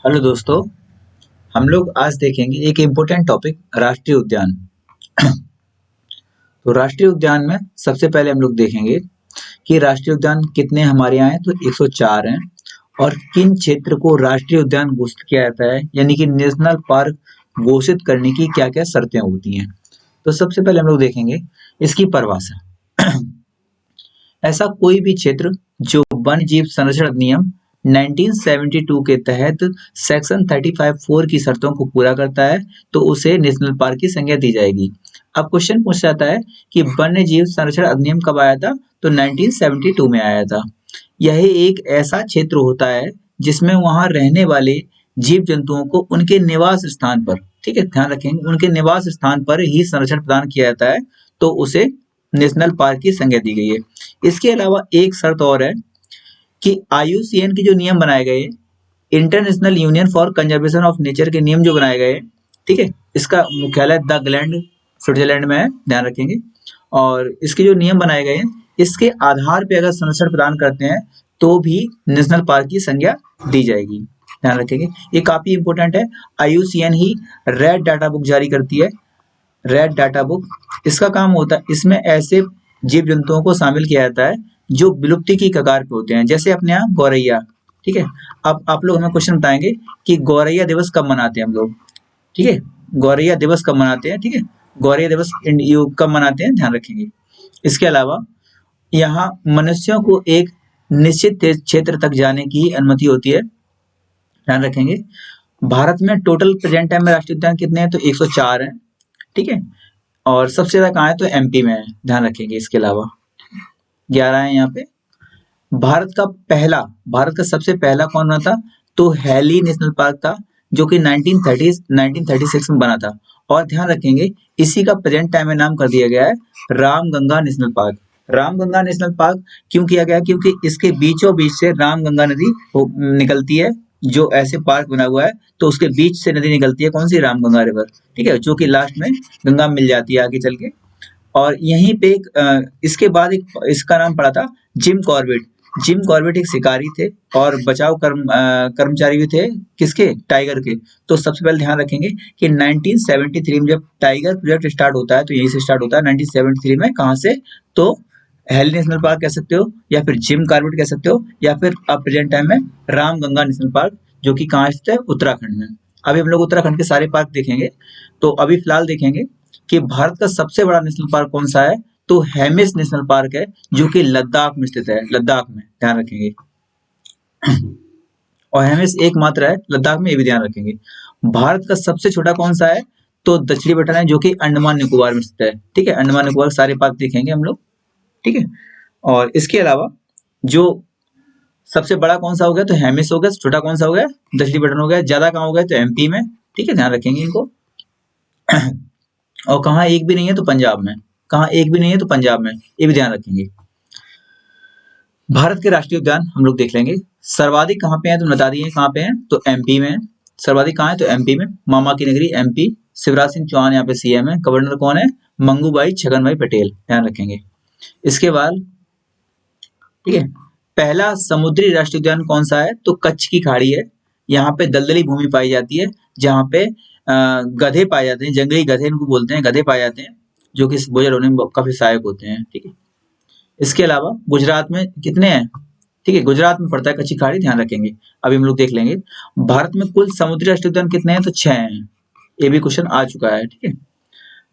Hello दोस्तों। हम लोग आज देखेंगे एक इम्पोर्टेंट टॉपिक राष्ट्रीय उद्यान। तो राष्ट्रीय उद्यान में सबसे पहले हम लोग देखेंगे कि राष्ट्रीय उद्यान कितने हमारे यहाँ हैं। तो 104 हैं। और किन क्षेत्र को राष्ट्रीय उद्यान घोषित किया जाता है, यानी कि नेशनल पार्क घोषित करने की क्या क्या शर्तें होती हैं। तो सबसे पहले हम लोग देखेंगे इसकी परिभाषा। ऐसा कोई भी क्षेत्र जो वन्य जीव संरक्षण अधिनियम 1972 के तहत सेक्शन 35(4) की शर्तों को पूरा करता है तो उसे नेशनल पार्क की संज्ञा दी जाएगी। अब क्वेश्चन पूछ जाता है कि वन्य जीव संरक्षण अधिनियम कब आया था। तो 1972 में आया था। यह एक ऐसा क्षेत्र होता है जिसमें वहां रहने वाले जीव जंतुओं को उनके निवास स्थान पर, ठीक है, ध्यान रखेंगे, उनके निवास स्थान पर ही संरक्षण प्रदान किया जाता है तो उसे नेशनल पार्क की संज्ञा दी गई है। इसके अलावा एक शर्त और है कि IUCN के जो नियम बनाए गए, international union for conservation of nature के नियम जो बनाए गए, ठीक है, इसका मुख्यालय द ग्लैंड स्विट्जरलैंड में है, ध्यान रखेंगे। और इसके जो नियम बनाए गए हैं इसके आधार पे अगर संरक्षण प्रदान करते हैं तो भी नेशनल पार्क की संज्ञा दी जाएगी, ध्यान रखेंगे। ये काफी इंपॉर्टेंट है। IUCN ही रेड डाटा बुक जारी करती है। रेड डाटा बुक, इसका काम होता है, इसमें ऐसे जीव जंतुओं को शामिल किया जाता है जो विलुप्ति की कगार पे होते हैं, जैसे अपने यहाँ गौरैया, ठीक है। अब आप लोग हमें क्वेश्चन बताएंगे कि गौरैया दिवस कब मनाते हैं हम लोग, ठीक है, गौरैया दिवस कब मनाते हैं, ठीक है, गौरैया दिवस कब मनाते हैं, ध्यान रखेंगे। इसके अलावा यहाँ मनुष्यों को एक निश्चित क्षेत्र तक जाने की अनुमति होती है, ध्यान रखेंगे। भारत में टोटल प्रेजेंट टाइम में राष्ट्रीय उद्यान कितने हैं। तो 104 हैं, ठीक है। और सबसे ज्यादा कहाँ है, तो MP में है, ध्यान रखेंगे। इसके अलावा 11 है यहाँ पे। भारत का सबसे पहला कौन बना था। तो हैली नेशनल पार्क था जो कि 1936 में बना था। और ध्यान रखेंगे इसी का प्रेजेंट टाइम में नाम कर दिया गया है Ramganga national park. Ramganga national park क्यों किया गया, क्योंकि इसके बीचों बीच से रामगंगा नदी निकलती है। जो ऐसे पार्क बना हुआ है तो उसके बीच से नदी निकलती है, कौन सी, रामगंगा रिवर, ठीक है, जो कि लास्ट में गंगा मिल जाती है आगे चल के। और यहीं पे इसके बाद एक इसका नाम पड़ा था जिम कॉर्बेट। जिम कॉर्बेट एक शिकारी थे और बचाव कर्मचारी भी थे, किसके, टाइगर के। तो सबसे पहले ध्यान रखेंगे कि 1973 में जब टाइगर प्रोजेक्ट स्टार्ट होता है तो यहीं से स्टार्ट होता है 1973 में। कहाँ से, तो हेली नेशनल पार्क कह सकते हो, या फिर जिम कॉर्बेट कह सकते हो, या फिर अब प्रेजेंट टाइम में रामगंगा नेशनल पार्क, जो कि कहाँ स्थित है, उत्तराखंड में। अभी हम लोग उत्तराखंड के सारे पार्क देखेंगे। तो अभी फिलहाल देखेंगे कि भारत का सबसे बड़ा नेशनल पार्क कौन सा है। तो हेमिस नेशनल पार्क है जो कि लद्दाख में स्थित है, लद्दाख में, ध्यान रखेंगे। और हेमिस एकमात्र है लद्दाख में, ये भी ध्यान रखेंगे। भारत का सबसे छोटा कौन सा है, तो दक्षिणी बटन है जो कि अंडमान निकोबार में स्थित है, ठीक है। अंडमान निकोबार सारे पार्क देखेंगे हम लोग, ठीक है। और इसके अलावा जो सबसे बड़ा कौन सा हो गया, तो हेमिस हो गया। छोटा कौन सा हो गया, दक्षिणी बटन हो गया। ज्यादा कहाँ हो गया, तो MP में, ठीक है, ध्यान रखेंगे इनको। और कहाँ एक भी नहीं है, तो पंजाब में। कहाँ एक भी नहीं है, तो पंजाब में, ये भी ध्यान रखेंगे। भारत के राष्ट्रीय उद्यान हम लोग देख लेंगे। सर्वाधिक कहाँ पे हैं, तो बता दिए कहाँ पे हैं, तो MP में। सर्वाधिक कहाँ है, तो MP में। मामा की नगरी MP। शिवराज सिंह चौहान यहाँ पे CM है। गवर्नर कौन है, मंगूभाई छगन भाई पटेल, ध्यान रखेंगे। इसके बाद, ठीक है, पहला समुद्री राष्ट्रीय उद्यान कौन सा है, तो कच्छ की खाड़ी है। यहाँ पे दलदली भूमि पाई जाती है जहाँ पे गधे पाए जाते हैं, जंगली गधे इनको बोलते हैं, गधे पाए जाते हैं जो कि बोझल होने में काफी सहायक होते हैं, ठीक है। इसके अलावा गुजरात में कितने हैं, ठीक है, गुजरात में पड़ता है कच्ची खाड़ी, ध्यान रखेंगे। अभी हम लोग देख लेंगे भारत में कुल समुद्री राष्ट्रीय उद्यान कितने हैं, तो 6 हैं। ये भी क्वेश्चन आ चुका है, ठीक है।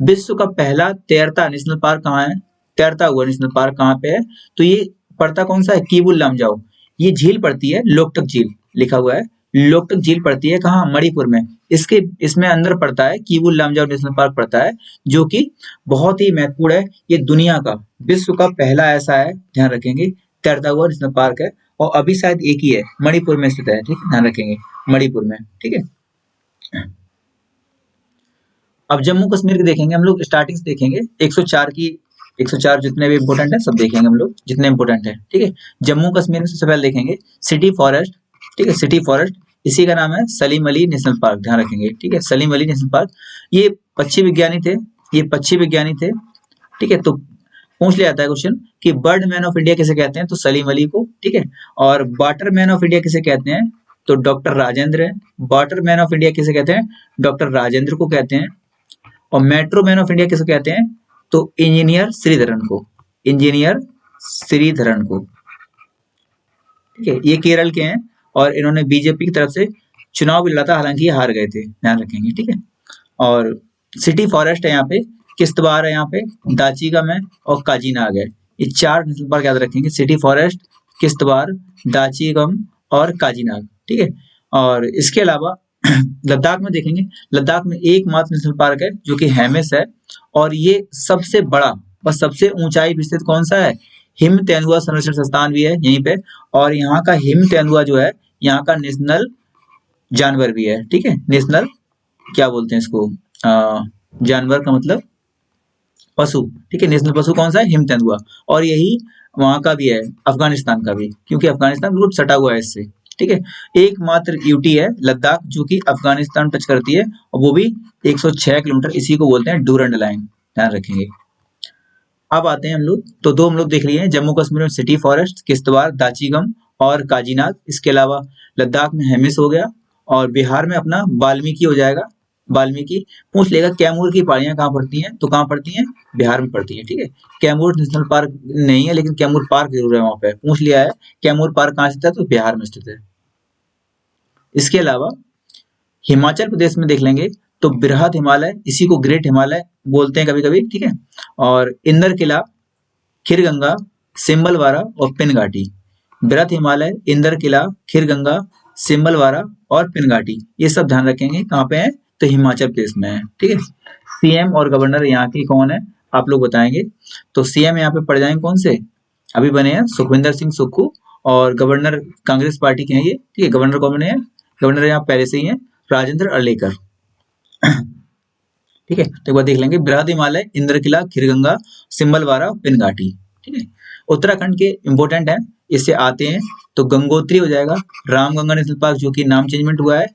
विश्व का पहला तैरता नेशनल पार्क कहाँ है, तैरता हुआ नेशनल पार्क कहाँ पे है, तो ये पड़ता कौन सा है, कीबुल लामजाओ। ये झील पड़ती है, लोकटक झील लिखा हुआ है, लोकटक झील पड़ती है कहाँ, मणिपुर में। इसमें अंदर पड़ता है कीबुल लामजाओ नेशनल पार्क पड़ता है, जो कि बहुत ही महत्वपूर्ण है। ये दुनिया का, विश्व का पहला ऐसा है, ध्यान रखेंगे, तैरता हुआ नेशनल पार्क है। और अभी शायद एक ही है, मणिपुर में स्थित है, ठीक है, ध्यान रखेंगे, मणिपुर में, ठीक है। अब जम्मू कश्मीर के देखेंगे हम लोग, स्टार्टिंग से देखेंगे 104 जितने भी इंपोर्टेंट है सब देखेंगे हम लोग, जितने इंपोर्टेंट है, ठीक है। जम्मू कश्मीर में सबसे पहले देखेंगे सिटी फॉरेस्ट, ठीक है, सिटी फॉरेस्ट, इसी का नाम है सलीम अली नेशनल पार्क, ध्यान रखेंगे, ठीक है, सलीम अली नेशनल पार्क। ये पक्षी विज्ञानी थे, ठीक है। तो पूछ लिया जाता है क्वेश्चन कि बर्ड मैन ऑफ इंडिया किसे कहते हैं, तो सलीम अली को, ठीक है। और वाटर मैन ऑफ इंडिया किसे कहते हैं, तो डॉक्टर राजेंद्र है। वाटर मैन ऑफ इंडिया किसे कहते हैं? डॉक्टर राजेंद्र को कहते हैं। और मेट्रो मैन ऑफ इंडिया किसे कहते हैं? तो इंजीनियर श्रीधरन को, इंजीनियर श्रीधरन को। ठीक है, ये केरल के हैं और इन्होंने बीजेपी की तरफ से चुनाव भी लड़ा था, हालांकि ये हार गए थे, ध्यान रखेंगे। ठीक है, और सिटी फॉरेस्ट है यहाँ पे, किश्तवाड़ है यहाँ पे, दाचीगम है और काजीनाग है। ये 4 नेशनल पार्क याद रखेंगे, सिटी फॉरेस्ट, किश्तवाड़, दाचीगम और काजीनाग। ठीक है, और इसके अलावा लद्दाख में देखेंगे, लद्दाख में एकमात्र नेशनल पार्क है जो कि हेमिस है, और ये सबसे बड़ा व सबसे ऊंचाई पे स्थित कौन सा है? हिम तेंदुआ संरक्षण संस्थान भी है यहीं पे, और यहाँ का हिम तेंदुआ जो है यहाँ का नेशनल जानवर भी है। ठीक है, नेशनल क्या बोलते हैं इसको, जानवर का मतलब पशु। ठीक है, नेशनल पशु कौन सा है? हिम तेंदुआ। और यही वहां का भी है, अफगानिस्तान का भी, क्योंकि अफगानिस्तान बिल्कुल सटा हुआ है इससे। ठीक है, एकमात्र यूटी है लद्दाख जो कि अफगानिस्तान टच करती है, और वो भी 106 किलोमीटर, इसी को बोलते हैं डूरंड लाइन, ध्यान रखेंगे। अब आते हैं हम लोग, तो 2 हम लोग देख लिए हैं, जम्मू कश्मीर में सिटी फॉरेस्ट, किश्तवाड़, दाचीगम और काजीनाग। इसके अलावा लद्दाख में हेमिस हो गया, और बिहार में अपना वाल्मीकि हो जाएगा। वाल्मीकि पूछ लेगा कैमूर की पहाड़ियां कहाँ पड़ती हैं, तो कहाँ पड़ती हैं? बिहार में पड़ती हैं। ठीक है, कैमूर नेशनल पार्क नहीं है, लेकिन कैमूर पार्क जरूर है वहां पे, पूछ लिया है कैमूर पार्क कहाँ स्थित है, तो बिहार में स्थित है। इसके अलावा हिमाचल प्रदेश में देख लेंगे तो बृहद हिमालय, इसी को ग्रेट हिमालय बोलते हैं कभी कभी। ठीक है, और इंदर किला, खीरगंगा, सिम्बलवारा और पिनघाटी। बृहद हिमालय, इंदर किला, खीरगंगा, सिम्बलवारा और पिनघाटी, ये सब ध्यान रखेंगे कहाँ पे है, तो हिमाचल प्रदेश में है। ठीक है, सीएम और गवर्नर यहाँ के कौन है, आप लोग बताएंगे। तो सीएम यहाँ पे पड़ जाएंगे कौन से, अभी बने हैं सुखविंदर सिंह सुक्खू, और गवर्नर कांग्रेस पार्टी के हैं ये। ठीक है, गवर्नर कौन बने हैं? गवर्नर यहाँ पहले से ही है, राजेंद्र अर्लेकर। ठीक है, तो एक बार देख लेंगे, बृहद हिमालय, इंद्रकिला, खीरगंगा, सिम्बलवारा, पिनघाटी। ठीक है, उत्तराखंड के इंपोर्टेंट है, इससे आते हैं तो गंगोत्री हो जाएगा, रामगंगा नेशनल पार्क जो कि नाम चेंजमेंट हुआ है,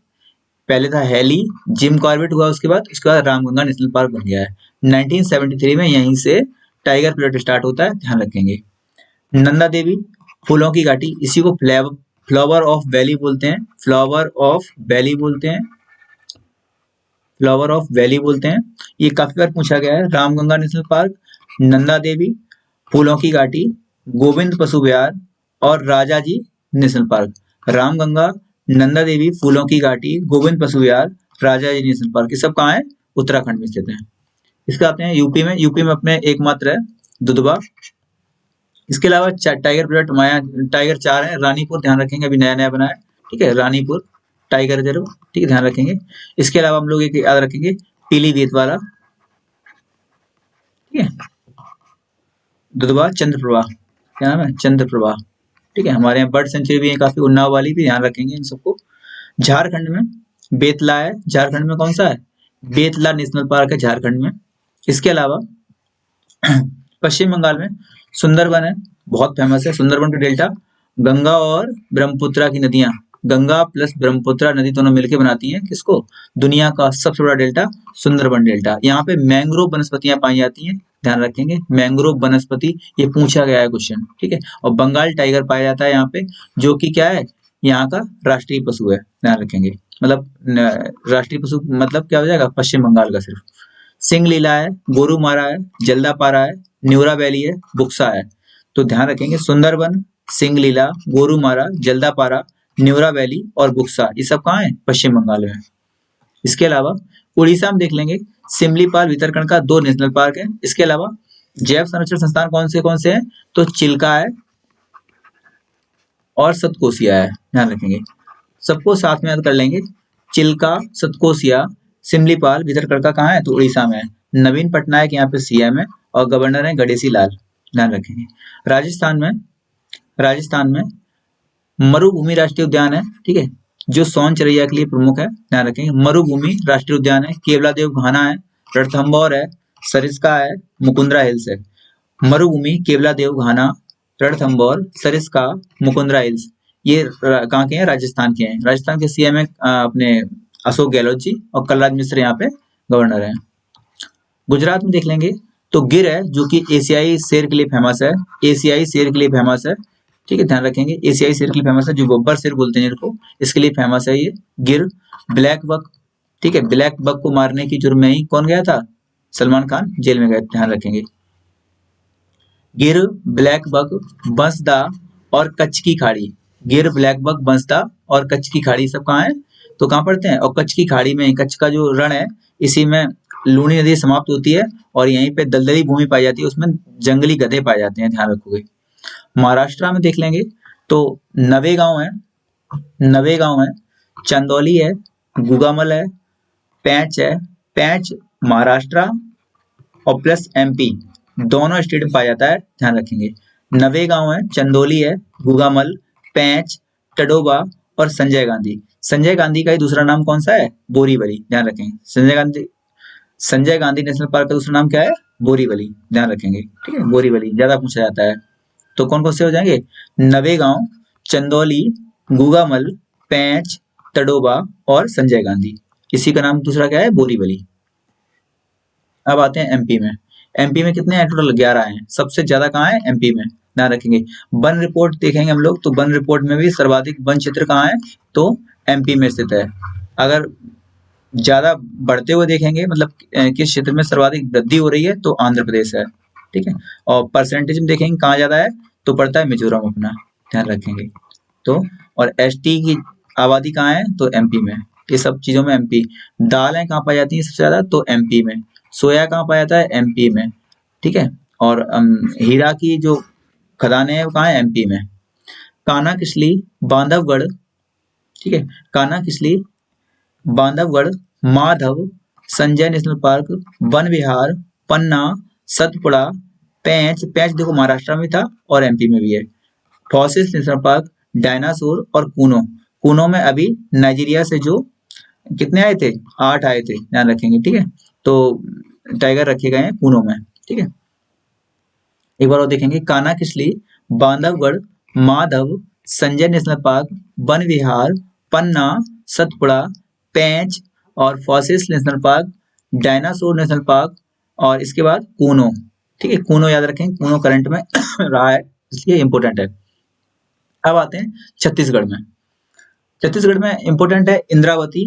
पहले था हैली, जिम कॉर्बेट हुआ उसके बाद रामगंगा नेशनल पार्क बन गया है। 1973 में यहीं से टाइगर पीरियड स्टार्ट होता है, ध्यान रखेंगे। नंदा देवी, फूलों की घाटी, इसी को फ्लावर ऑफ वैली बोलते हैं, फ्लावर ऑफ वैली बोलते हैं, फ्लावर ऑफ वैली बोलते हैं। ये काफी बार पूछा गया है। रामगंगा नेशनल पार्क, नंदा देवी, फूलों की घाटी, गोविंद पशु विहार और राजाजी नेशनल पार्क। रामगंगा, नंदा देवी, फूलों की घाटी, गोविंद पशु विहार, राजाजी नेशनल पार्क, ये सब कहाँ है? उत्तराखंड में स्थित है। इसके आते हैं यूपी में, यूपी में अपने एकमात्र है दुधवा। इसके अलावा टाइगर प्लॉट माया, टाइगर 4 है, रानीपुर ध्यान रखेंगे, अभी नया नया बना है। ठीक है, रानीपुर टाइगर रिजर्व, ठीक है, ध्यान रखेंगे। इसके अलावा हम लोग एक याद रखेंगे पीलीभीत वाला, ठीक है, दुधवा चंद्रप्रभा, क्या नाम है? चंद्रप्रभा। ठीक है, हमारे यहाँ बर्ड सेंचुरी भी है काफी, उन्नाव वाली भी, ध्यान रखेंगे इन सबको। झारखंड में बेतला है, झारखंड में कौन सा है? बेतला नेशनल पार्क है झारखंड में। इसके अलावा पश्चिम बंगाल में सुंदरबन है, बहुत फेमस है, सुंदरबन का डेल्टा, गंगा और ब्रह्मपुत्रा की नदियां, गंगा प्लस ब्रह्मपुत्रा नदी दोनों मिलकर बनाती हैं किसको? दुनिया का सबसे बड़ा डेल्टा, सुंदरबन डेल्टा। यहाँ पे मैंग्रोव वनस्पतियां पाई जाती हैं, ध्यान रखेंगे, मैंग्रोव वनस्पति, ये पूछा गया है क्वेश्चन। ठीक है, और बंगाल टाइगर पाया जाता है यहाँ पे, जो कि क्या है? यहाँ का राष्ट्रीय पशु है, ध्यान रखेंगे। मतलब राष्ट्रीय पशु मतलब क्या हो जाएगा? पश्चिम बंगाल का सिर्फ। सिंगलीला है, गोरुमारा है, जल्दापारा है, न्यूरा वैली है, बुक्सा है। तो ध्यान रखेंगे, सुंदरबन, सिंगलीला, गोरुमारा, जल्दापारा, न्यूरा वैली और बुक्सा, ये सब कहाँ है? पश्चिम बंगाल में। इसके अलावा उड़ीसा में देख लेंगे, सिमलीपाल भितरकण का 2 नेशनल पार्क है। इसके अलावा जैव संरक्षण संस्थान कौन से हैं? तो चिल्का है और सतकोसिया है, ध्यान रखेंगे, सबको साथ में याद कर लेंगे। चिल्का, सतकोसिया, सिमलीपाल, भितरकण का कहाँ है? तो उड़ीसा में है। नवीन पटनायक यहाँ पे सीएम है और गवर्नर है गणेशी लाल, ध्यान रखेंगे। राजस्थान में मरुभूमि राष्ट्रीय उद्यान है, ठीक है, जो सोन चिड़ैया के लिए प्रमुख है, ध्यान रखेंगे। मरुभूमि राष्ट्रीय उद्यान है, केवलादेव घाना है, रणथंभौर है, सरिस्का है, मुकुंदरा हिल्स है। मरुभूमि, केवलादेव घाना, रणथंभौर, सरिस्का, मुकुंदरा हिल्स, ये कहाँ के हैं? राजस्थान के हैं। राजस्थान के सीएम है अपने अशोक गहलोत जी, और कलराज मिश्र यहाँ पे गवर्नर है। गुजरात में देख लेंगे तो गिर है, जो कि एशियाई शेर के लिए फेमस है, एशियाई शेर के लिए फेमस है, ठीक है, ध्यान रखेंगे। एशियाई शेर के लिए फेमस है, जो बब्बर शेर बोलते हैं जिनको, इसके लिए फेमस है ये। गिर, ब्लैक बक, ठीक है, ब्लैक बक को मारने की जुर्म में ही कौन गया था? सलमान खान जेल में गए, ध्यान रखेंगे। गिर, ब्लैक बक, बंसदा और कच्छ की खाड़ी। गिर, ब्लैक बक, बंसदा और कच्छ की खाड़ी सब कहाँ है? तो कहाँ पड़ते हैं? और कच्छ की खाड़ी में, कच्छ का जो रण है इसी में लूनी नदी समाप्त होती है और यहीं पे दलदली भूमि पाई जाती है, उसमें जंगली गधे पाए जाते हैं, ध्यान रखोगे। महाराष्ट्र में देख लेंगे तो नवेगांव है, नवेगांव है, चंदौली है, गुगामल है, पैंच है। पैंच महाराष्ट्र और प्लस एमपी दोनों स्टेट में पाया जाता है, ध्यान रखेंगे। नवेगांव है, चंदौली है, गुगामल, पैंच, टडोबा और संजय गांधी। संजय गांधी का ही दूसरा नाम कौन सा है? बोरीवली, ध्यान रखेंगे। संजय गांधी नेशनल पार्क का दूसरा नाम क्या है? बोरीवली, ध्यान रखेंगे, ठीक है, बोरीवली ज्यादा पूछा जाता है। तो कौन कौन से हो जाएंगे? नवेगांव, चंदौली, गुगामल, पैंच, तडोबा और संजय गांधी। इसी का नाम दूसरा क्या है? बोरीवली। अब आते हैं एमपी में। एमपी में कितने हैं? टोटल 11 हैं। सबसे ज्यादा कहाँ है? एमपी में, ध्यान रखेंगे। वन रिपोर्ट देखेंगे हम लोग तो वन रिपोर्ट में भी सर्वाधिक वन क्षेत्र कहाँ है? तो एमपी में स्थित है। अगर ज्यादा बढ़ते हुए देखेंगे, मतलब किस क्षेत्र में सर्वाधिक वृद्धि हो रही है, तो आंध्र प्रदेश है, ठीक है। और परसेंटेज में देखेंगे कहाँ ज्यादा है, तो पड़ता है मिजोरम अपना, ध्यान रखेंगे। तो और एसटी की आबादी कहाँ है? तो एमपी में। ये सब चीजों में एमपी। दालें कहाँ पाई जाती हैं सबसे ज्यादा? तो एमपी में। सोया कहाँ पाया जाता है? एमपी में, ठीक है। और हीरा की जो खदानें हैं वो कहाँ है? एमपी में। कान्हा किसली, बांधवगढ़, ठीक है, कान्हा किसली, बांधवगढ़, माधव, संजय नेशनल पार्क, वन विहार, पन्ना, सतपुड़ा, पेंच। पेंच देखो महाराष्ट्र में था और एमपी में भी है। फॉसिल्स नेशनल पार्क, डायनासोर और कूनो। कूनो में अभी नाइजीरिया से जो कितने आए थे? 8 आए थे, ध्यान रखेंगे, ठीक है। तो टाइगर रखे गए हैं कूनो में, ठीक है। एक बार और देखेंगे, कान्हा किसली, बांधवगढ़, माधव, संजय नेशनल पार्क, वन विहार, पन्ना, सतपुड़ा, पेंच और fossils national park, dinosaur national park और इसके बाद कूनो, ठीक है। कूनो याद रखें, कूनो करंट में रहा है इसलिए इंपोर्टेंट है। अब आते हैं छत्तीसगढ़ में। छत्तीसगढ़ में इंपोर्टेंट है इंद्रावती,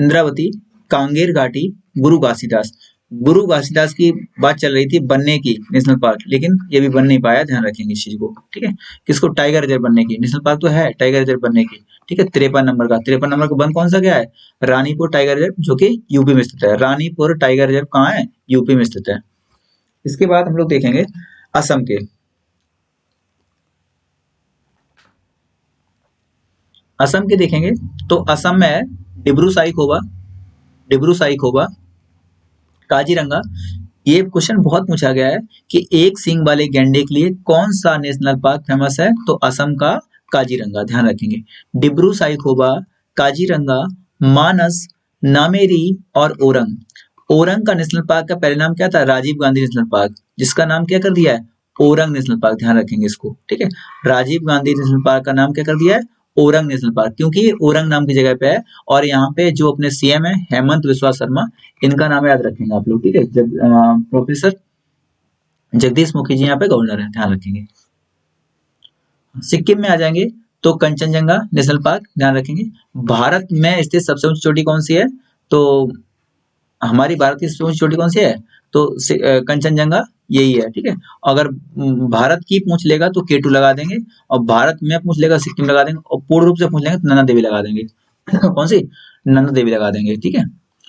इंद्रावती, कांगेर घाटी, गुरु घासीदास। गुरु घासीदास की बात चल रही थी बनने की नेशनल पार्क, लेकिन ये भी बन नहीं पाया, ध्यान रखेंगे इस चीज को, ठीक है। किसको? टाइगर रिजर्व बनने की। नेशनल पार्क तो है टाइगर रिजर्व बनने की, ठीक है। 53 नंबर का, 53 नंबर का वन कौन सा गया है? रानीपुर टाइगर रिजर्व, जो कि यूपी में स्थित है। रानीपुर टाइगर रिजर्व कहाँ है? यूपी में स्थित है। इसके बाद हम लोग देखेंगे असम के। असम के देखेंगे तो असम में है डिब्रू साइखोवा, डिब्रू साइखोवा, काजीरंगा। ये क्वेश्चन बहुत पूछा गया है कि एक सींग वाले गैंडे के लिए कौन सा नेशनल पार्क फेमस है? तो असम का काजीरंगा, ध्यान रखेंगे। डिब्रू साइखोवा, काजीरंगा, मानस, नामेरी और ओरंग। ओरंग का नेशनल पार्क का पहले नाम क्या था? राजीव गांधी नेशनल पार्क, जिसका नाम क्या कर दिया है? ओरंग नेशनल पार्क, ध्यान रखेंगे इसको, ठीक है। राजीव गांधी नेशनल पार्क का नाम क्या कर दिया है? ओरंग नेशनल पार्क, क्योंकि ये ओरंग नाम की जगह पे है। और यहाँ पे जो अपने सीएम है हेमंत बिस्वा शर्मा, इनका नाम याद रखेंगे आप लोग, ठीक है। प्रोफेसर जगदीश मुखी जी यहाँ पे गवर्नर है, ध्यान रखेंगे। सिक्किम में आ जाएंगे तो कंचनजंगा नेशनल पार्क, ध्यान रखेंगे। भारत में स्थित सबसे ऊंची चोटी कौन सी है? तो हमारी भारत की सबसे ऊंची चोटी कौन सी है? तो कंचनजंगा यही है, ठीक है। अगर भारत की पूछ लेगा तो केटू लगा देंगे, और भारत में पूछ लेगा सिक्किम लगा देंगे, और पूर्ण रूप से पूछ लेंगे तो नन्दा देवी लगा देंगे। कौन सी? नन्दा देवी लगा देंगे, ठीक है।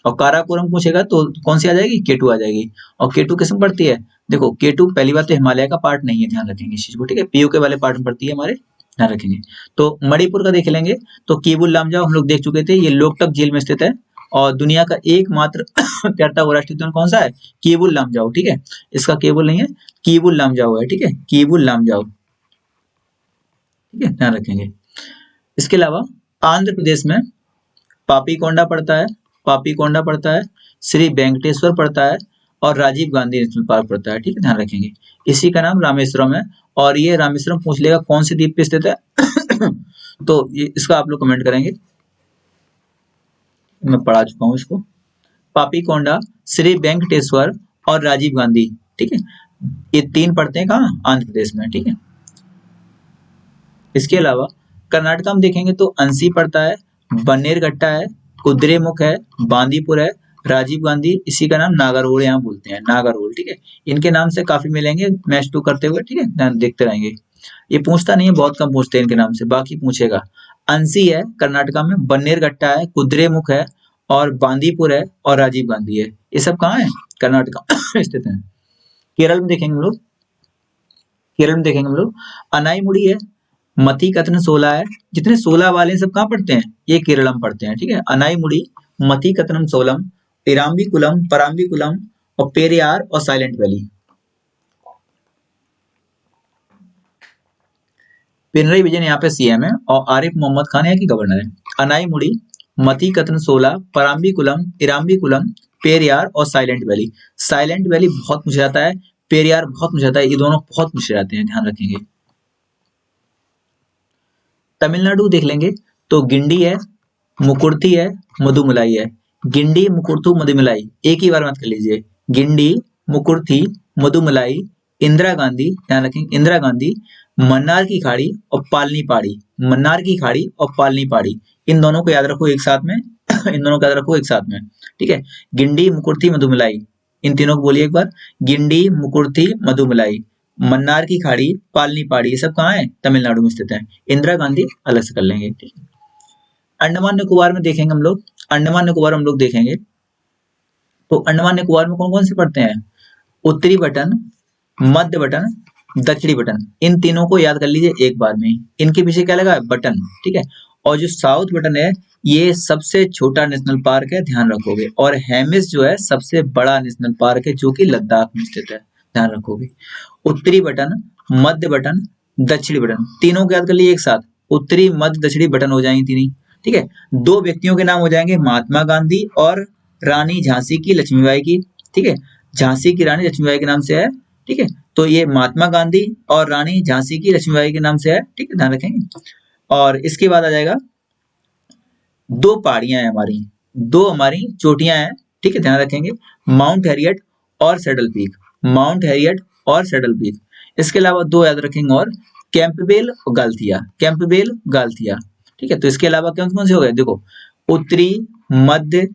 और काराकोरम पूछेगा तो कौन सी आ जाएगी? केटू आ जाएगी। और केटू किसमें पड़ती है? देखो केटू पहली बात तो हिमालय का पार्ट नहीं है, ध्यान रखेंगे इस चीज को, ठीक है। पीओके वाले पार्ट में पड़ती है हमारे, ध्यान रखेंगे। तो मणिपुर का देख लेंगे तो केबुल लामजाओ हम लोग देख चुके थे, ये लोकटक झील में स्थित है। और दुनिया का एकमात्र तैरता हुआ राष्ट्रीय उद्यान कौन सा है? केबुल लामजाओ, ठीक है। इसका केबुल नहीं है, केबुल लामजाओ है, ठीक है, केबुल लामजाओ, ठीक है, ध्यान रखेंगे। इसके अलावा आंध्र प्रदेश में पापीकोंडा पड़ता है, पापीकोंडा पड़ता है, श्री वेंकटेश्वर पड़ता है और राजीव गांधी नेशनल पार्क पड़ता है, ठीक है, ध्यान रखेंगे। इसी का नाम रामेश्वरम है। और ये रामेश्वरम पूछ लेगा कौन सी द्वीप पे स्थित है तो ये इसका आप लोग कमेंट करेंगे, मैं पढ़ा चुका हूँ इसको। पापीकोंडा, श्री वेंकटेश्वर और राजीव गांधी, ठीक है, ये 3 पड़ते हैं कहाँ? आंध्र प्रदेश में, ठीक है। इसके अलावा कर्नाटका में देखेंगे तो अंसी पड़ता है, बन्नेरघट्टा है, कुद्रेमुख है, बांदीपुर है, राजीव गांधी, इसी का नाम नागरहोल यहाँ बोलते हैं, नागरहोल। ठीक है, इनके नाम से काफी मिलेंगे मैच टू करते हुए। ठीक है, ध्यान देखते रहेंगे। ये पूछता नहीं है, बहुत कम पूछते हैं इनके नाम से, बाकी पूछेगा। अंसी है कर्नाटका में, बन्नेरघट्टा है, कुद्रेमुख है और बांदीपुर है और राजीव गांधी है। ये सब कहाँ है? कर्नाटका स्थित है। केरल में देखेंगे हम लोग, केरल में देखेंगे हम लोग अनाईमुड़ी है, मथीकतन 16 है। जितने 16 वाले हैं सब कहाँ पढ़ते हैं? ये केरलम पढ़ते हैं। ठीक है, अनाईमुड़ी, मथीकतनम सोलम, इराम्बिकुलम, पराम्बिकुलम और पेरियार और साइलेंट वैली। पिनरई विजयन यहाँ पे सीएम है और आरिफ मोहम्मद खान यहाँ की गवर्नर है। अनाईमुड़ी, मथीकतन 16, पराम्बिकुलम, इराम्बिकुलम, पेरियार और साइलेंट वैली। साइलेंट वैली बहुत पूछा जाता है, पेरियार बहुत पूछा जाता है, ये दोनों बहुत पूछे जाते हैं, ध्यान रखेंगे। तमिलनाडु देख लेंगे तो गिंडी है, मुकुर्थी है, मधुमलाई है। गिंडी, मुकुर्थू, मधुमलाई एक ही बार मत कर लीजिए। गिंडी, मुकुर्थी, मधुमलाई, इंदिरा गांधी, ध्यान रखेंगे, इंदिरा गांधी, मन्नार की खाड़ी और पालनी पाड़ी। मन्नार की खाड़ी और पालनी पाड़ी, इन दोनों को याद रखो एक साथ में इन दोनों को याद रखो एक साथ में। ठीक है, गिंडी, मुकुर्थी, मधुमलाई, इन तीनों को बोलिए एक बार। गिंडी, मुकुर्थी, मधुमलाई, मन्नार की खाड़ी, पालनी पाड़ी, ये सब कहाँ है? तमिलनाडु में स्थित है। इंदिरा गांधी अलग से कर लेंगे। ठीक है, अंडमान निकोबार में देखेंगे हम लोग, अंडमान निकोबार हम लोग देखेंगे तो अंडमान निकोबार में कौन कौन से पढ़ते हैं? उत्तरी बटन, मध्य बटन, दक्षिणी बटन, इन तीनों को याद कर लीजिए एक बार में ही। इनके पीछे क्या लगा है? बटन। ठीक है, और जो साउथ बटन है ये सबसे छोटा नेशनल पार्क है, ध्यान रखोगे। और हेमिस जो है सबसे बड़ा नेशनल पार्क है जो कि लद्दाख में स्थित है, ध्यान रखोगे। उत्तरी बटन, मध्य बटन, दक्षिणी बटन, तीनों को याद कर लिए एक साथ। उत्तरी, मध्य, दक्षिणी बटन हो जाएंगे तीन। ठीक है, दो व्यक्तियों के नाम हो जाएंगे, महात्मा गांधी और रानी झांसी की लक्ष्मीबाई की। ठीक है, झांसी की रानी लक्ष्मीबाई के नाम से है। ठीक है, तो ये महात्मा गांधी और रानी झांसी की लक्ष्मीबाई के नाम से है। ठीक है, ध्यान रखेंगे। और इसके बाद आ जाएगा दो पहाड़ियां हैं हमारी, दो हमारी चोटियां हैं। ठीक है, ध्यान रखेंगे, माउंट हैरियट और सैडल पीक, माउंट हैरियट और सैडल पीक। इसके अलावा दो याद रखेंगे और, कैंपबेल और गालथिया, कैंपबेल, गालथिया। ठीक है, तो इसके अलावा कौन कौन से हो गए? देखो, उत्तरी, मध्य,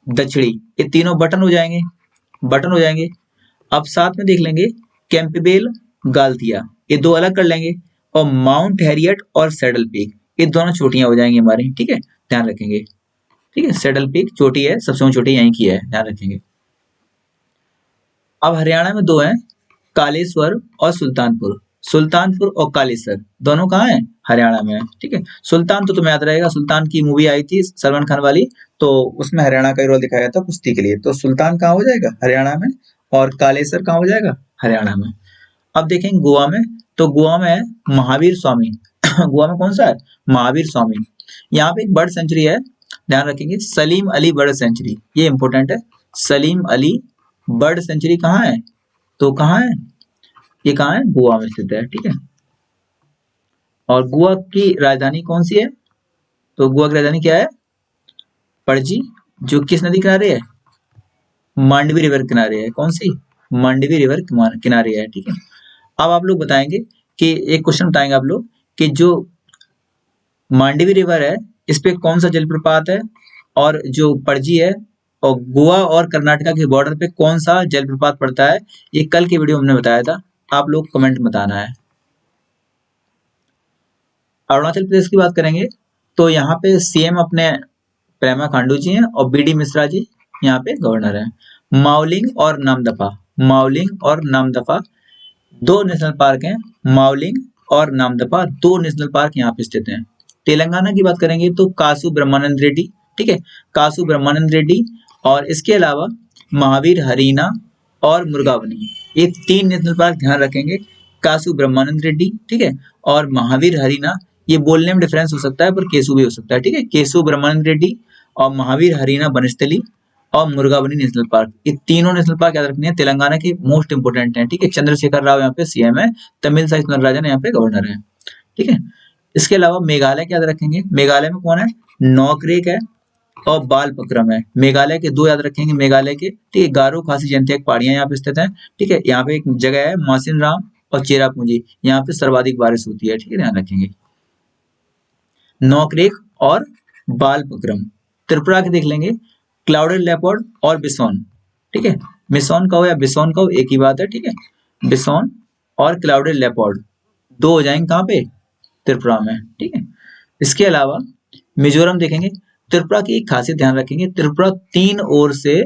दक्षिणी, ये तीनों बटन हो जाएंगे, बटन हो जाएंगे। अब साथ में देख लेंगे कैंपबेल, गालथिया, ये दो अलग कर लेंगे, और माउंट हैरियट और सैडल पीक, ये दोनों चोटियां हो जाएंगी हमारी। ठीक है, ध्यान रखेंगे। ठीक है, सैडल पीक चोटी है, सबसे ऊंची चोटी यहीं की है, ध्यान रखेंगे। अब हरियाणा में दो हैं, कालेश्वर और सुल्तानपुर। सुल्तानपुर और कालेश्वर दोनों कहाँ हैं? हरियाणा में है। ठीक है, सुल्तान तो तुम्हें याद रहेगा, सुल्तान की मूवी आई थी सलमान खान वाली, तो उसमें हरियाणा का रोल दिखाया था कुश्ती के लिए, तो सुल्तान कहाँ हो जाएगा? हरियाणा में। और कालेश्वर कहाँ हो जाएगा? हरियाणा में। अब देखेंगे गोवा में, तो गोवा में है महावीर स्वामी गोवा में कौन सा है? महावीर स्वामी। यहाँ पे एक बर्ड सेंचुरी है, ध्यान रखेंगे, सलीम अली बर्ड सेंचुरी, ये इंपॉर्टेंट है। सलीम अली बर्ड सेंचुरी कहाँ है? तो कहाँ है ये? कहाँ है? गोवा में स्थित है। ठीक है, और गोवा की राजधानी कौन सी है? तो गोवा की राजधानी क्या है? पणजी, जो किस नदी किनारे है? मांडवी रिवर किनारे है। कौन सी? मांडवी रिवर किनारे है। ठीक है, अब आप लोग बताएंगे कि एक क्वेश्चन बताएंगे आप लोग कि जो मांडवी रिवर है इस पे कौन सा जलप्रपात है, और जो पणजी है और गोवा और कर्नाटका के बॉर्डर पे कौन सा जलप्रपात पड़ता है, ये कल के वीडियो में हमने बताया था, आप लोग कमेंट में बताना है। अरुणाचल प्रदेश की बात करेंगे तो यहाँ पे सीएम अपने पेमा खांडू जी हैं और बीडी मिश्रा जी यहाँ पे गवर्नर हैं। माउलिंग और नामदफा, माउलिंग और नामदफा दो नेशनल पार्क हैं, माउलिंग और नामदफा दो नेशनल पार्क यहाँ पे स्थित हैं। तेलंगाना की बात करेंगे तो कासु ब्रह्मानंद रेड्डी, ठीक है, कासु ब्रह्मानंद रेड्डी, और इसके अलावा महावीर हरीना और मुर्गावनी, ये तीन नेशनल पार्क ध्यान रखेंगे। कासु ब्रह्मानंद रेड्डी, ठीक है, और महावीर हरीना, ये बोलने में डिफरेंस हो सकता है पर केसु भी हो सकता है। ठीक है, केसु ब्रह्मानंद रेड्डी और महावीर हरीना बनस्थली और मुर्गावनी नेशनल पार्क, ये तीनों नेशनल पार्क याद रखने हैं, तेलंगाना के मोस्ट इंपोर्टेंट हैं। ठीक है, चंद्रशेखर राव यहाँ पे सीएम है, तमिल राजन यहाँ पे गवर्नर है। ठीक है, इसके अलावा मेघालय क्या याद रखेंगे? मेघालय में कौन है? नॉकरेक है और बालपक्रम है। मेघालय के दो याद रखेंगे, मेघालय के, ठीक है, गारो खासी जयंतिया पहाड़ियां यहाँ पे स्थित है। ठीक है, यहाँ पे एक जगह है मासिन राम और चेरापूंजी, यहाँ पे सर्वाधिक बारिश होती है। ठीक है, ध्यान रखेंगे। नौक्रेक और बालपक्रम। त्रिपुरा के देख लेंगे क्लाउडेड लेपर्ड और बिसोन, ठीक है, मिसोन का हो या बिसोन का हो एक ही बात है, ठीक है, बिसोन और क्लाउडेड लेपर्ड दो हो जाएंगे कहाँ पे, त्रिपुरा में, ठीक है। इसके अलावा मिजोरम देखेंगे, त्रिपुरा की एक खासियत ध्यान रखेंगे, त्रिपुरा तीन ओर से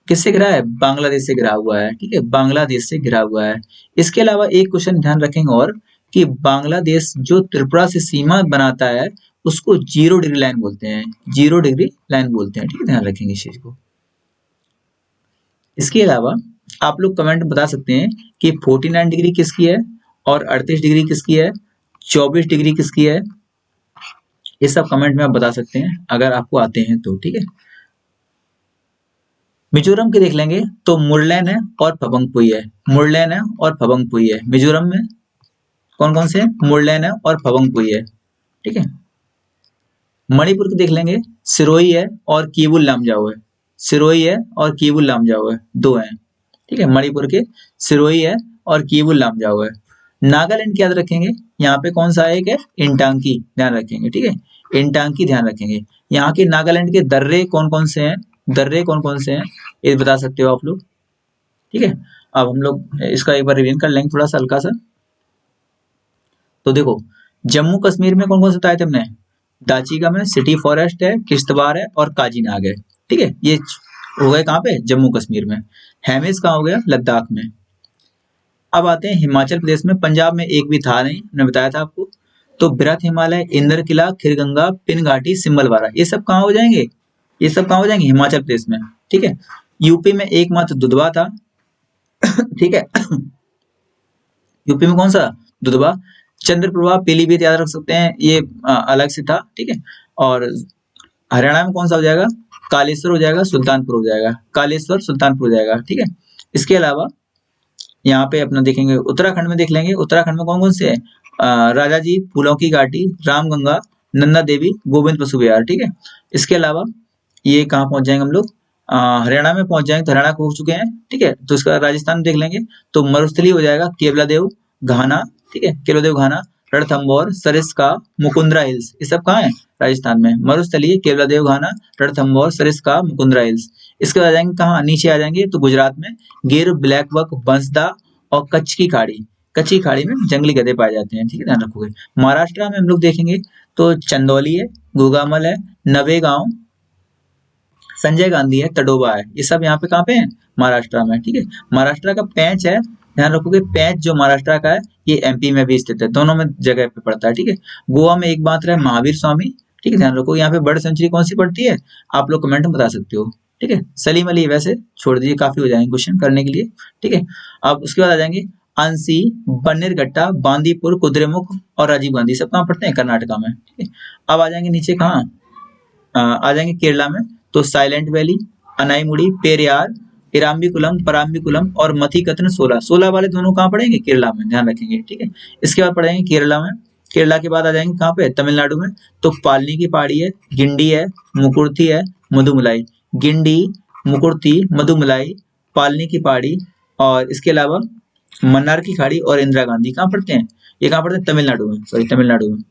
किससे घिरा है, बांग्लादेश से घिरा हुआ है, ठीक है, बांग्लादेश से घिरा हुआ है। इसके अलावा एक क्वेश्चन ध्यान रखेंगे और कि बांग्लादेश जो त्रिपुरा से सीमा बनाता है उसको 0 डिग्री लाइन बोलते हैं, 0 डिग्री लाइन बोलते हैं, ठीक है, ध्यान रखेंगे इस चीज को। इसके अलावा आप लोग कमेंट में बता सकते हैं कि 49 डिग्री किसकी है और 38 डिग्री किसकी है, 24 डिग्री किसकी है, ये सब कमेंट में आप बता सकते हैं अगर आपको आते हैं तो, ठीक है। मिजोरम के देख लेंगे तो मुरलैन है और फबंगपुई है, मुरलैन है और फबंगपुई है मिजोरम में, कौन कौन से हैं, मुरलैन है और फबंगपुई है, ठीक है। मणिपुर के देख लेंगे सिरोही है और कीबुल लामजाओ है, सिरोही है और कीबुल लामजाओ है, दो हैं, ठीक है, मणिपुर के सिरोही है और कीबुल लामजाओ है। नागालैंड की याद रखेंगे, यहाँ पे कौन सा एक है, इंटांकी, ध्यान रखेंगे, ठीक है, इंटांकी ध्यान रखेंगे। यहाँ के नागालैंड के दर्रे कौन कौन से हैं, दर्रे कौन कौन से हैं ये बता सकते हो आप लोग, ठीक है। अब हम लोग इसका एक बार रिवीजन कर लेंगे थोड़ा सा हल्का सा। तो देखो जम्मू कश्मीर में कौन कौन से बताए थे हमने, दाचिका में सिटी फॉरेस्ट है, किश्तवाड़ है और काजीनाग है, ठीक है, ये हो गए कहाँ पे, जम्मू कश्मीर में। हेमिस कहाँ हो गया, लद्दाख में। अब आते हैं हिमाचल प्रदेश में, पंजाब में एक भी था नहीं, मैंने बताया था आपको, तो बृहत हिमालय, इंद्र किला, खीरगंगा, पिन घाटी, सिम्बलवाड़ा, ये सब कहाँ हो जाएंगे, ये सब कहाँ हो जाएंगे, हिमाचल प्रदेश में, ठीक है। यूपी में एकमात्र दुधवा था, ठीक है, यूपी में कौन सा, दुधवा। चंद्रप्रभा, पीलीभीत याद रख सकते हैं, ये अलग से था, ठीक है। और हरियाणा में कौन सा हो जाएगा, कालेश्वर हो जाएगा, सुल्तानपुर हो जाएगा, कालेश्वर सुल्तानपुर हो जाएगा, ठीक है। इसके अलावा यहाँ पे अपना देखेंगे उत्तराखंड में देख लेंगे, उत्तराखंड में कौन कौन से है, राजा जी, फूलों की घाटी, रामगंगा, नंदा देवी, गोविंद पशु विहार, ठीक है। इसके अलावा ये कहाँ पहुंच जाएंगे हम लोग, हरियाणा में पहुंच जाएंगे, तो हरियाणा को हो चुके हैं, ठीक है। तो इसका राजस्थान में देख लेंगे तो मरुस्थली हो जाएगा, केवलादेव घाना, ठीक है, केवलादेव घाना, रणथंभौर, सरिस्का, मुकुंदरा हिल्स, ये सब कहाँ है, राजस्थान में, मरुस्थली, केवलादेव घाना, रणथंभौर, सरिस्का, मुकुंदरा हिल्स। इसके बाद आ जाएंगे कहाँ, नीचे आ जाएंगे तो गुजरात में गिर, ब्लैक बक, बंसदा और कच्छ की खाड़ी, कच्छ की खाड़ी में जंगली गधे पाए जाते हैं, ठीक है, ध्यान रखोगे। महाराष्ट्र में हम लोग देखेंगे तो चंदौली है, गुगामल है, नवेगांव, संजय गांधी है, तडोबा है, ये सब यहाँ पे कहाँ पे है, महाराष्ट्र में, ठीक है। महाराष्ट्र का पैंच है, ध्यान रखोगे, पैंच जो महाराष्ट्र का है ये एमपी में भी स्थित है, दोनों में जगह पे पड़ता है, ठीक है। गोवा में एक मात्र है, महावीर स्वामी, ठीक है, ध्यान रखो। यहाँ पे बर्ड सेंचुरी कौन सी पड़ती है, आप लोग कमेंट में बता सकते हो, ठीक है। सलीम अली वैसे छोड़ दीजिए, काफी हो जाएंगे क्वेश्चन करने के लिए, ठीक है। अब उसके बाद आ जाएंगे अंसी, बन्नेरघट्टा, बांदीपुर, कुद्रेमुख और राजीव गांधी, सब कहाँ पड़ते हैं, कर्नाटका में, ठीक है। अब आ जाएंगे नीचे कहाँ, आ जाएंगे केरला में, तो साइलेंट वैली, अनाईमुड़ी, पेरियार, इराम्बिकुलम, पराम्बिकुलम और मथिकतन, 16 वाले दोनों कहाँ पड़ेंगे, केरला में, ध्यान रखेंगे, ठीक है। इसके बाद पढ़ेंगे केरला में, केरला के बाद आ जाएंगे कहाँ पे, तमिलनाडु में, तो पालनी की पहाड़ी है, गिंडी है, मुकुर्थी है, मधुमलाई, गिंडी, मुकुर्थी, मधुमलाई, पालनी की पहाड़ी और इसके अलावा मन्नार की खाड़ी और इंदिरा गांधी कहाँ पड़ते हैं, ये कहाँ पड़ते हैं, तमिलनाडु में, सॉरी तमिलनाडु में।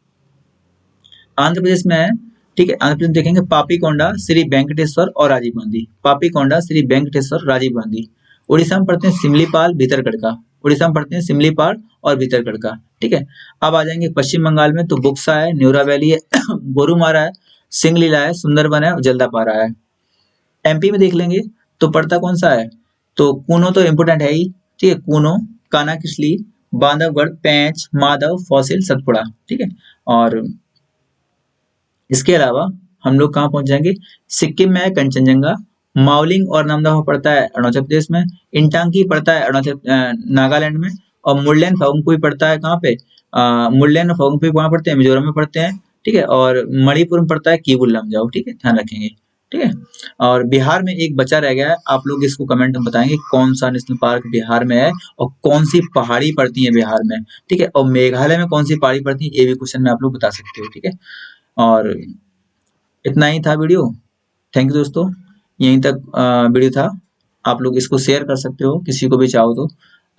आंध्र प्रदेश में है, ठीक है, आंध्र प्रदेश देखेंगे पापीकोंडा, श्री वेंकटेश्वर और राजीव गांधी, पापीकोंडा, श्री वेंकटेश्वर, राजीव गांधी। उड़ीसा में पढ़ते हैं सिमलीपाल, भीतरकड़का, उड़ीसा में पढ़ते हैं सिमलीपाल और भीतरकड़का, ठीक है। अब आ जाएंगे पश्चिम बंगाल में, तो बुक्सा है, न्यूरा वैली है, गोरुमारा है, सिंगलीला है, सुंदरबन है और जल्दापारा है। एमपी में देख लेंगे तो पड़ता कौन सा है, तो कूनो तो इम्पोर्टेंट है ही, ठीक है, कूनो, कानाकिसली, बांधवगढ़, पेंच, माधव, फॉसिल, सतपुड़ा, ठीक है। और इसके अलावा हम लोग कहाँ पहुंच जाएंगे, सिक्किम में है कंचनजंगा, माउलिंग और नामदाफा पड़ता है अरुणाचल प्रदेश में, इंटांकी पड़ता है अरुणाचल नागालैंड में और मुरलेन फगुंगपुई पड़ता है कहाँ पे, मुरलेन और फगुंगपुई कहाँ पड़ते हैं, मिजोरम में पड़ते हैं, ठीक है। और मणिपुर में पड़ता है कीबुल लामजाओ, ठीक है, ध्यान रखेंगे, ठीक है। और बिहार में एक बचा रह गया है, आप लोग इसको कमेंट में बताएंगे कौन सा नेशनल पार्क बिहार में है और कौन सी पहाड़ी पड़ती है बिहार में, ठीक है। और मेघालय में कौन सी पहाड़ी पड़ती है, ये भी क्वेश्चन में आप लोग बता सकते हो, ठीक है। और इतना ही था वीडियो, थैंक यू दोस्तों, यहीं तक वीडियो था, आप लोग इसको शेयर कर सकते हो किसी को भी चाहो तो,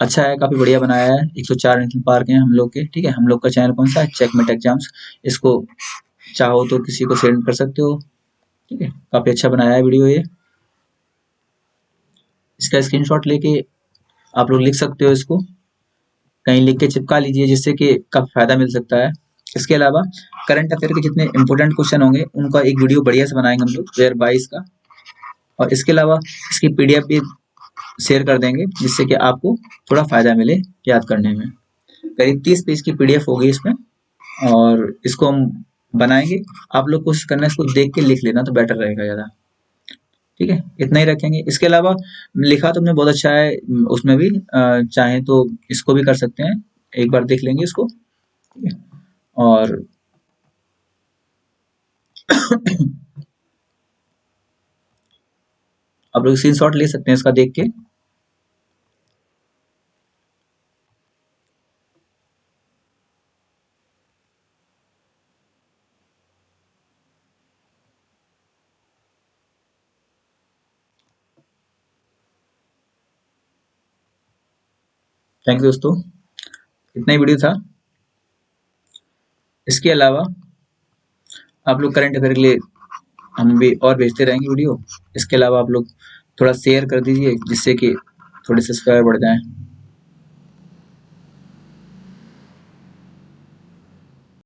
अच्छा है, काफी बढ़िया बनाया है, 104 नेशनल पार्क हैं हम लोग के, ठीक है। हम लोग का चैनल कौन सा है, चेकमेट एग्जाम्स, इसको चाहो तो किसी को सेंड कर सकते हो। ठीक है, काफी अच्छा बनाया है वीडियो ये। इसका स्क्रीनशॉट लेके आप लोग लिख सकते हो, इसको कहीं लिख के चिपका लीजिए, जिससे कि काफी फायदा मिल सकता है। इसके अलावा करंट अफेयर के जितने इंपॉर्टेंट क्वेश्चन होंगे उनका एक वीडियो बढ़िया से बनाएंगे हम लोग 2022 का। और इसके अलावा इसकी पीडीएफ भी शेयर कर देंगे, जिससे कि आपको थोड़ा फायदा मिले याद करने में। करीब 30 पेज की पीडीएफ होगी इसमें, और इसको हम बनाएंगे। आप लोग कोशिश करना इसको देख के लिख लेना, तो बेटर रहेगा ज़्यादा। ठीक है, इतना ही रखेंगे। इसके अलावा लिखा तुमने बहुत अच्छा है, उसमें भी चाहे तो इसको भी कर सकते हैं, एक बार देख लेंगे इसको। ठीक है, और आप लोग स्क्रीन शॉट ले सकते हैं इसका देख के। थैंक यू दोस्तों, इतना ही वीडियो था। इसके अलावा आप लोग करंट अफेयर के लिए हम भी और भेजते रहेंगे वीडियो। इसके अलावा आप लोग थोड़ा शेयर कर दीजिए, जिससे कि थोड़े सब्सक्राइबर बढ़ जाएं।